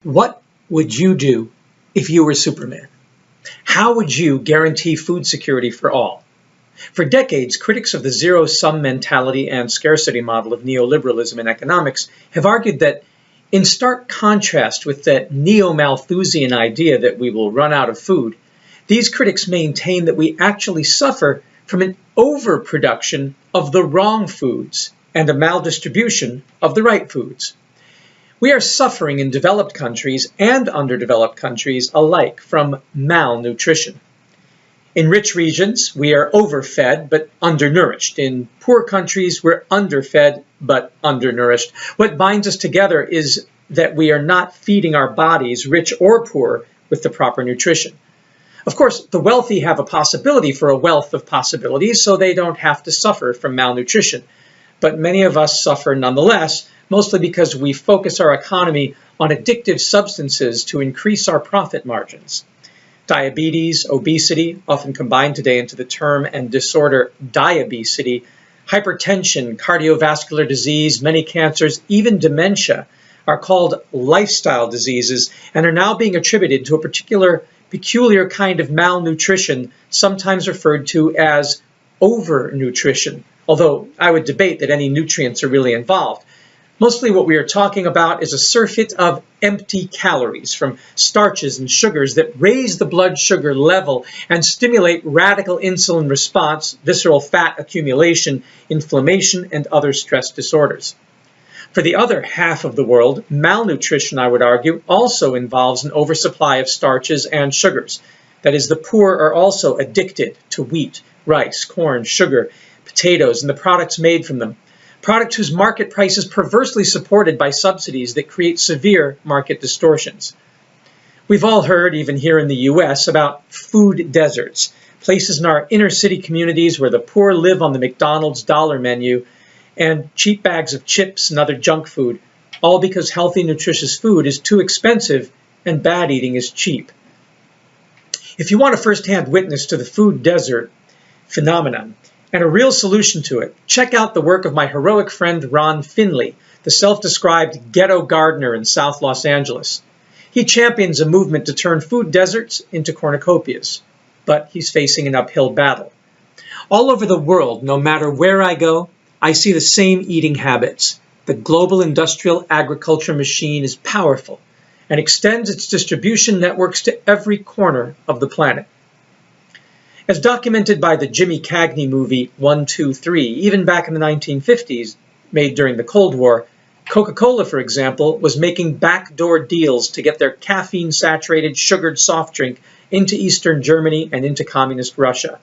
What would you do if you were Superman? How would you guarantee food security for all? For decades, critics of the zero-sum mentality and scarcity model of neoliberalism in economics have argued that, in stark contrast with the neo-Malthusian idea that we will run out of food, these critics maintain that we actually suffer from an overproduction of the wrong foods and a maldistribution of the right foods. We are suffering in developed countries and underdeveloped countries alike from malnutrition. In rich regions, we are overfed but undernourished. In poor countries, we're underfed but undernourished. What binds us together is that we are not feeding our bodies, rich or poor, with the proper nutrition. Of course, the wealthy have a possibility for a wealth of possibilities, so they don't have to suffer from malnutrition. But many of us suffer nonetheless, mostly because we focus our economy on addictive substances to increase our profit margins. Diabetes, obesity, often combined today into the term and disorder diabesity, hypertension, cardiovascular disease, many cancers, even dementia, are called lifestyle diseases and are now being attributed to a peculiar kind of malnutrition, sometimes referred to as overnutrition, although I would debate that any nutrients are really involved. Mostly what we are talking about is a surfeit of empty calories from starches and sugars that raise the blood sugar level and stimulate radical insulin response, visceral fat accumulation, inflammation, and other stress disorders. For the other half of the world, malnutrition, I would argue, also involves an oversupply of starches and sugars. That is, the poor are also addicted to wheat, rice, corn, sugar, potatoes, and the products made from them. Products whose market price is perversely supported by subsidies that create severe market distortions. We've all heard, even here in the US, about food deserts, places in our inner city communities where the poor live on the McDonald's dollar menu and cheap bags of chips and other junk food, all because healthy, nutritious food is too expensive and bad eating is cheap. If you want a first-hand witness to the food desert phenomenon, and a real solution to it, check out the work of my heroic friend Ron Finley, the self-described ghetto gardener in South Los Angeles. He champions a movement to turn food deserts into cornucopias, but he's facing an uphill battle. All over the world, no matter where I go, I see the same eating habits. The global industrial agriculture machine is powerful and extends its distribution networks to every corner of the planet. As documented by the Jimmy Cagney movie 1, 2, 3, even back in the 1950s, made during the Cold War, Coca-Cola, for example, was making backdoor deals to get their caffeine-saturated sugared soft drink into Eastern Germany and into communist Russia.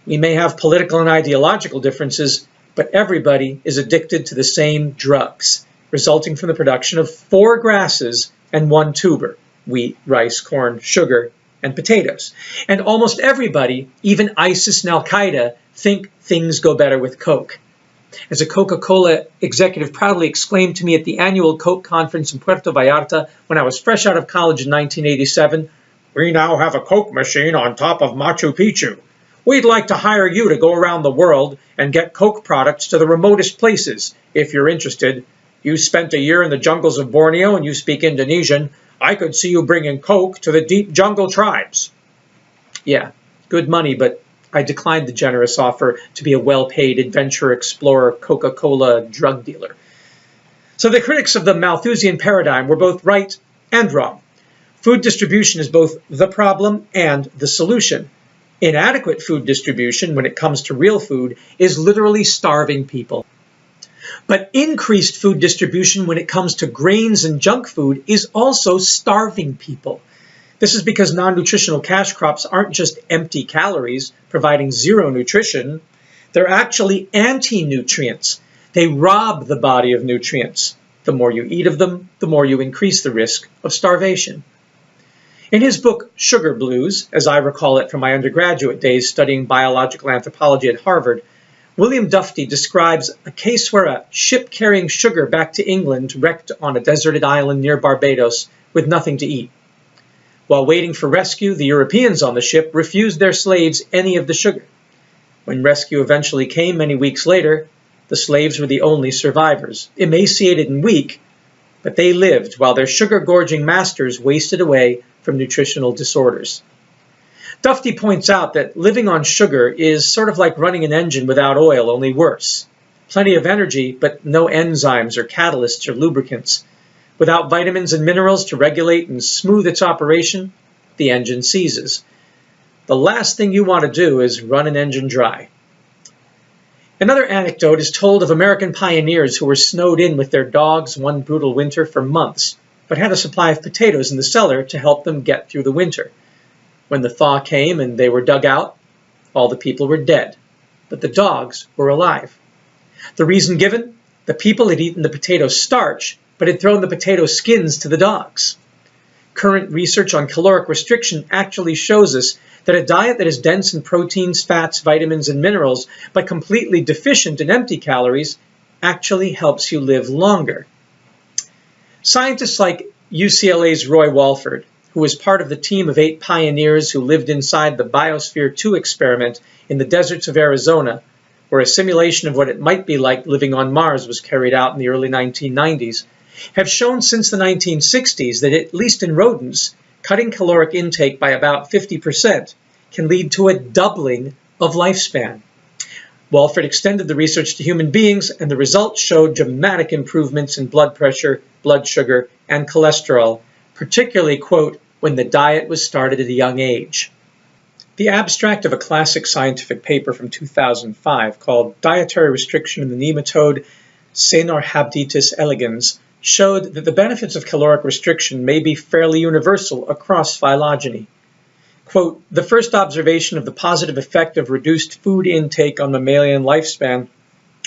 We may have political and ideological differences, but everybody is addicted to the same drugs, resulting from the production of 4 grasses and 1 tuber: wheat, rice, corn, sugar, and potatoes. And almost everybody, even ISIS and Al-Qaeda, think things go better with Coke. As a Coca-Cola executive proudly exclaimed to me at the annual Coke conference in Puerto Vallarta when I was fresh out of college in 1987, "We now have a Coke machine on top of Machu Picchu. We'd like to hire you to go around the world and get Coke products to the remotest places, if you're interested. You spent a year in the jungles of Borneo and you speak Indonesian. I could see you bringing Coke to the deep jungle tribes." Yeah, good money, but I declined the generous offer to be a well-paid adventure explorer Coca-Cola drug dealer. So the critics of the Malthusian paradigm were both right and wrong. Food distribution is both the problem and the solution. Inadequate food distribution, when it comes to real food, is literally starving people. But increased food distribution when it comes to grains and junk food is also starving people. This is because non-nutritional cash crops aren't just empty calories providing zero nutrition. They're actually anti-nutrients. They rob the body of nutrients. The more you eat of them, the more you increase the risk of starvation. In his book, Sugar Blues, as I recall it from my undergraduate days studying biological anthropology at Harvard, William Dufty describes a case where a ship carrying sugar back to England wrecked on a deserted island near Barbados with nothing to eat. While waiting for rescue, the Europeans on the ship refused their slaves any of the sugar. When rescue eventually came many weeks later, the slaves were the only survivors, emaciated and weak, but they lived while their sugar-gorging masters wasted away from nutritional disorders. Dufty points out that living on sugar is sort of like running an engine without oil, only worse. Plenty of energy, but no enzymes or catalysts or lubricants. Without vitamins and minerals to regulate and smooth its operation, the engine seizes. The last thing you want to do is run an engine dry. Another anecdote is told of American pioneers who were snowed in with their dogs one brutal winter for months, but had a supply of potatoes in the cellar to help them get through the winter. When the thaw came and they were dug out, all the people were dead, but the dogs were alive. The reason given? The people had eaten the potato starch, but had thrown the potato skins to the dogs. Current research on caloric restriction actually shows us that a diet that is dense in proteins, fats, vitamins, and minerals, but completely deficient in empty calories, actually helps you live longer. Scientists like UCLA's Roy Walford, who was part of the team of 8 pioneers who lived inside the Biosphere 2 experiment in the deserts of Arizona, where a simulation of what it might be like living on Mars was carried out in the early 1990s, have shown since the 1960s that, at least in rodents, cutting caloric intake by about 50% can lead to a doubling of lifespan. Walford extended the research to human beings, and the results showed dramatic improvements in blood pressure, blood sugar, and cholesterol, particularly, quote, when the diet was started at a young age. The abstract of a classic scientific paper from 2005 called Dietary Restriction in the Nematode Caenorhabditis elegans showed that the benefits of caloric restriction may be fairly universal across phylogeny. Quote, the first observation of the positive effect of reduced food intake on mammalian lifespan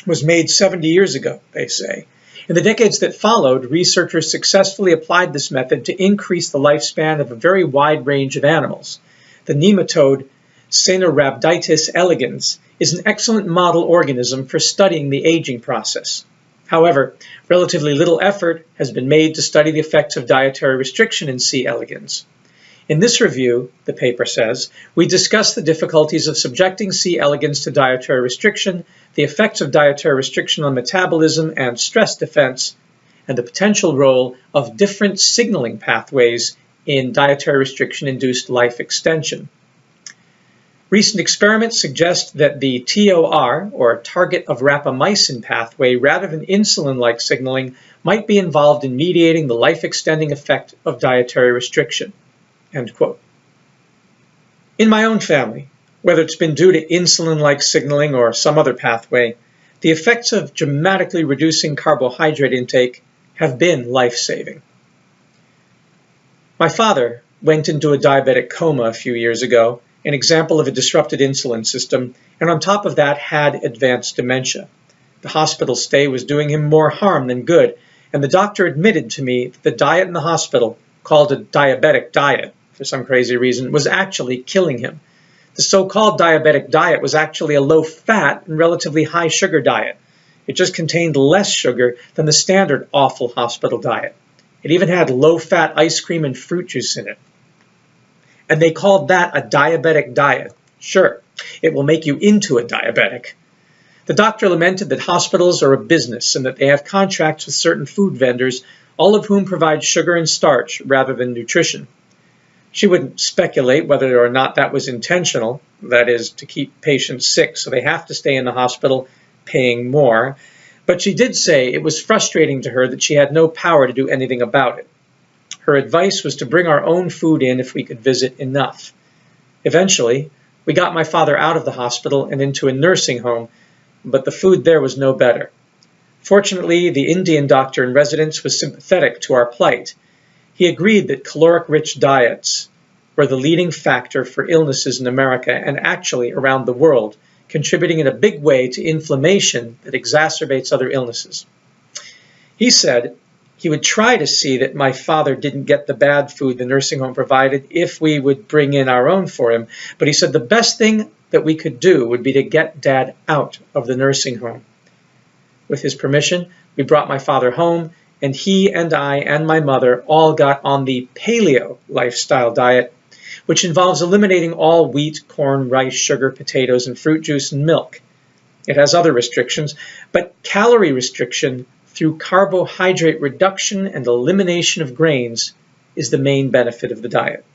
was made 70 years ago, they say. In the decades that followed, researchers successfully applied this method to increase the lifespan of a very wide range of animals. The nematode Caenorhabditis elegans is an excellent model organism for studying the aging process. However, relatively little effort has been made to study the effects of dietary restriction in C. elegans. In this review, the paper says, we discuss the difficulties of subjecting C. elegans to dietary restriction, the effects of dietary restriction on metabolism and stress defense, and the potential role of different signaling pathways in dietary restriction-induced life extension. Recent experiments suggest that the TOR, or target of rapamycin pathway, rather than insulin-like signaling, might be involved in mediating the life-extending effect of dietary restriction. End quote. In my own family, whether it's been due to insulin-like signaling or some other pathway, the effects of dramatically reducing carbohydrate intake have been life-saving. My father went into a diabetic coma a few years ago, an example of a disrupted insulin system, and on top of that had advanced dementia. The hospital stay was doing him more harm than good, and the doctor admitted to me that the diet in the hospital, called a diabetic diet for some crazy reason, was actually killing him. The so-called diabetic diet was actually a low-fat and relatively high-sugar diet. It just contained less sugar than the standard awful hospital diet. It even had low-fat ice cream and fruit juice in it. And they called that a diabetic diet. Sure, it will make you into a diabetic. The doctor lamented that hospitals are a business and that they have contracts with certain food vendors, all of whom provide sugar and starch rather than nutrition. She wouldn't speculate whether or not that was intentional, that is, to keep patients sick so they have to stay in the hospital paying more, but she did say it was frustrating to her that she had no power to do anything about it. Her advice was to bring our own food in if we could visit enough. Eventually, we got my father out of the hospital and into a nursing home, but the food there was no better. Fortunately, the Indian doctor in residence was sympathetic to our plight. He agreed that caloric-rich diets were the leading factor for illnesses in America and actually around the world, contributing in a big way to inflammation that exacerbates other illnesses. He said he would try to see that my father didn't get the bad food the nursing home provided if we would bring in our own for him, but he said the best thing that we could do would be to get Dad out of the nursing home. With his permission, we brought my father home, and he and I and my mother all got on the paleo lifestyle diet, which involves eliminating all wheat, corn, rice, sugar, potatoes, and fruit juice and milk. It has other restrictions, but calorie restriction through carbohydrate reduction and elimination of grains is the main benefit of the diet.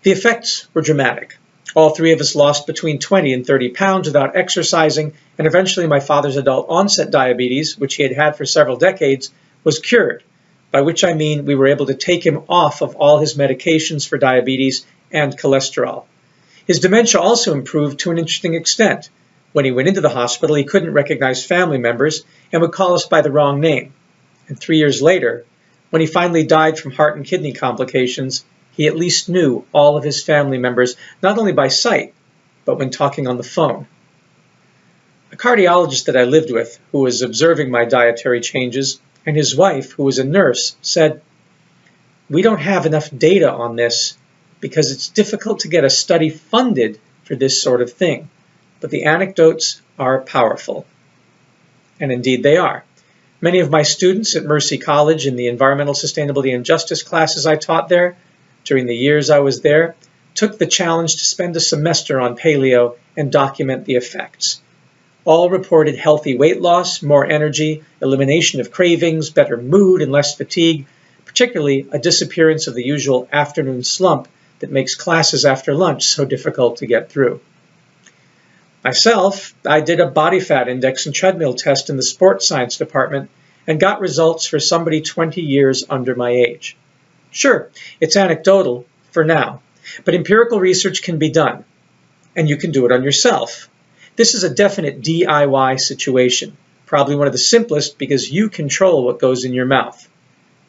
The effects were dramatic. All three of us lost between 20 and 30 pounds without exercising, and eventually my father's adult onset diabetes, which he had had for several decades, was cured, by which I mean we were able to take him off of all his medications for diabetes and cholesterol. His dementia also improved to an interesting extent. When he went into the hospital, he couldn't recognize family members and would call us by the wrong name. And 3 years later, when he finally died from heart and kidney complications, he at least knew all of his family members, not only by sight, but when talking on the phone. A cardiologist that I lived with, who was observing my dietary changes, and his wife, who was a nurse, said, "We don't have enough data on this because it's difficult to get a study funded for this sort of thing. But the anecdotes are powerful." And indeed they are. Many of my students at Mercy College in the Environmental Sustainability and Justice classes I taught there, during the years I was there, took the challenge to spend a semester on paleo and document the effects. All reported healthy weight loss, more energy, elimination of cravings, better mood and less fatigue, particularly a disappearance of the usual afternoon slump that makes classes after lunch so difficult to get through. Myself, I did a body fat index and treadmill test in the sports science department and got results for somebody 20 years under my age. Sure, it's anecdotal for now, but empirical research can be done, and you can do it on yourself. This is a definite DIY situation, probably one of the simplest because you control what goes in your mouth.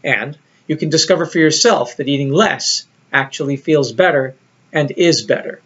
And you can discover for yourself that eating less actually feels better and is better.